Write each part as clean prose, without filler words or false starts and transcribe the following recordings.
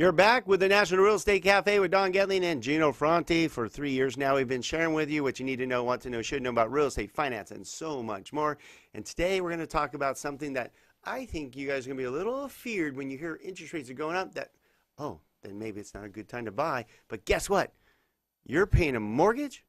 You're back with the National Real Estate Cafe with Don Getling and Gino Franti. For 3 years now, we've been sharing with you what you need to know, want to know, should know about real estate, finance, and so much more. And today we're going to talk about something that I think you guys are going to be a little feared when you hear interest rates are going up, that, oh, then maybe it's not a good time to buy. But guess what? You're paying a mortgage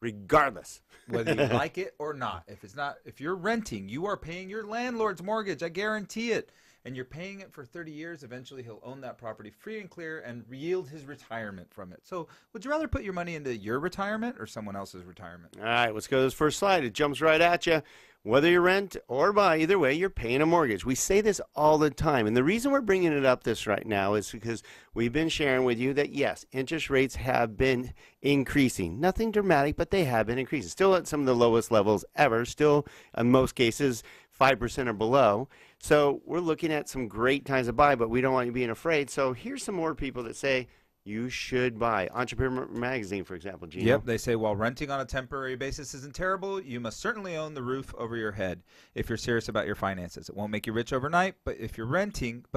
regardless. Whether you like it or not. If you're renting, you are paying your landlord's mortgage. I guarantee it. And you're paying it for 30 years. Eventually, he'll own that property free and clear and yield his retirement from it. So would you rather put your money into your retirement or someone else's retirement? All right, let's go to this first slide. It jumps right at you. Whether you rent or buy, either way, you're paying a mortgage. We say this all the time. And the reason we're bringing it up this right now is because we've been sharing with you that, yes, interest rates have been increasing. Nothing dramatic, but they have been increasing. Still at some of the lowest levels ever. Still, in most cases, 5% or below. So we're looking at some great times to buy, but we don't want you being afraid. So here's some more people that say you should buy. Entrepreneur Magazine, for example, Gino. Yep, they say while renting on a temporary basis isn't terrible, you must certainly own the roof over your head if you're serious about your finances. It won't make you rich overnight, but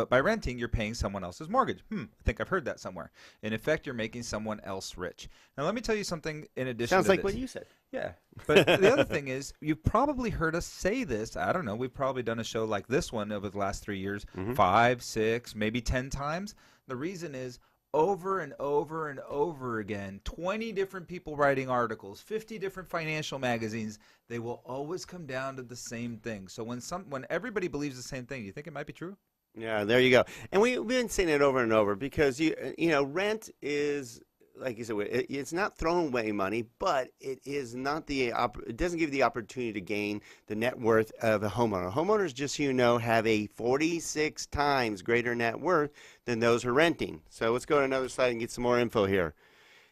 by renting, you're paying someone else's mortgage. I think I've heard that somewhere. In effect, you're making someone else rich. Now, let me tell you something in addition Sounds to like this. what you said. Yeah, but the other thing is, you've probably heard us say this. I don't know. We've probably done a show like this one over the last 3 years, 5, 6, maybe 10 times. The reason is over and over and over again, 20 different people writing articles, 50 different financial magazines, they will always come down to the same thing. So when everybody believes the same thing, you think it might be true? Yeah, there you go. And we've been saying it over and over because, rent is, like you said, it's not thrown away money, but it is not it doesn't give you the opportunity to gain the net worth of a homeowner. Homeowners, just so you know, have a 46 times greater net worth than those who are renting. So let's go to another slide and get some more info here.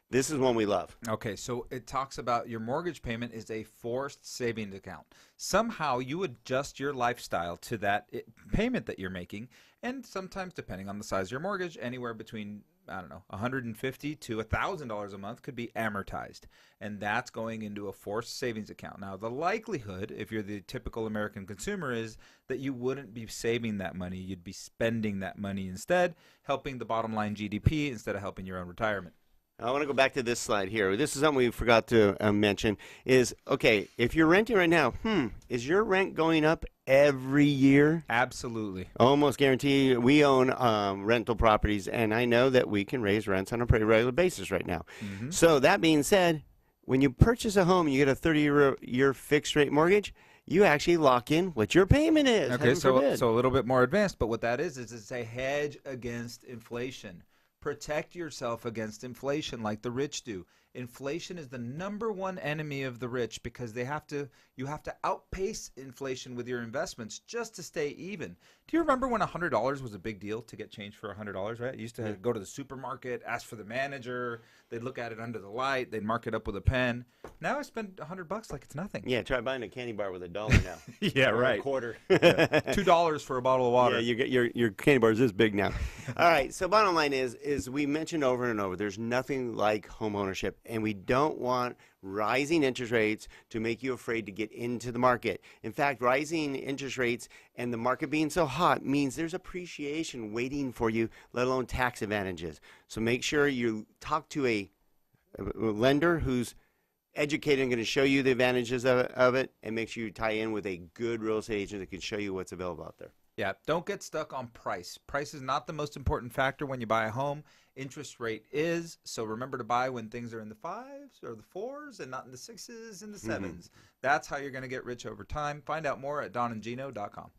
This is one we love. Okay, so it talks about your mortgage payment is a forced savings account. Somehow you adjust your lifestyle to that payment that you're making, and sometimes, depending on the size of your mortgage, anywhere between $150 to $1,000 a month could be amortized, and that's going into a forced savings account. Now, the likelihood, if you're the typical American consumer, is that you wouldn't be saving that money. You'd be spending that money instead, helping the bottom line GDP instead of helping your own retirement. I want to go back to this slide here. This is something we forgot to mention is, okay, if you're renting right now, is your rent going up every year? Absolutely. Almost guarantee. We own rental properties, and I know that we can raise rents on a pretty regular basis right now. So that being said, when you purchase a home and you get a 30-year fixed rate mortgage, you actually lock in what your payment is. Okay, so a little bit more advanced, but what that is it's a hedge against inflation. Protect yourself against inflation like the rich do. Inflation is the #1 enemy of the rich because you have to outpace inflation with your investments just to stay even. Do you remember when $100 was a big deal to get change for $100, right? You used to go to the supermarket, ask for the manager, they'd look at it under the light, they'd mark it up with a pen. Now I spend $100 like it's nothing. Yeah, try buying a candy bar with $1 now. Yeah, or right. A quarter. $2 for a bottle of water. Yeah, you get your candy bar is this big now. All right, so bottom line is we mentioned over and over, there's nothing like home ownership, and we don't want rising interest rates to make you afraid to get into the market. In fact, rising interest rates and the market being so hot means there's appreciation waiting for you, let alone tax advantages. So make sure you talk to a lender who's educated and going to show you the advantages of it, and make sure you tie in with a good real estate agent that can show you what's available out there. Yeah, don't get stuck on price. Price is not the most important factor when you buy a home. Interest rate is. So remember to buy when things are in the 5s or the 4s and not in the 6s and the 7s. That's how you're going to get rich over time. Find out more at donandgino.com.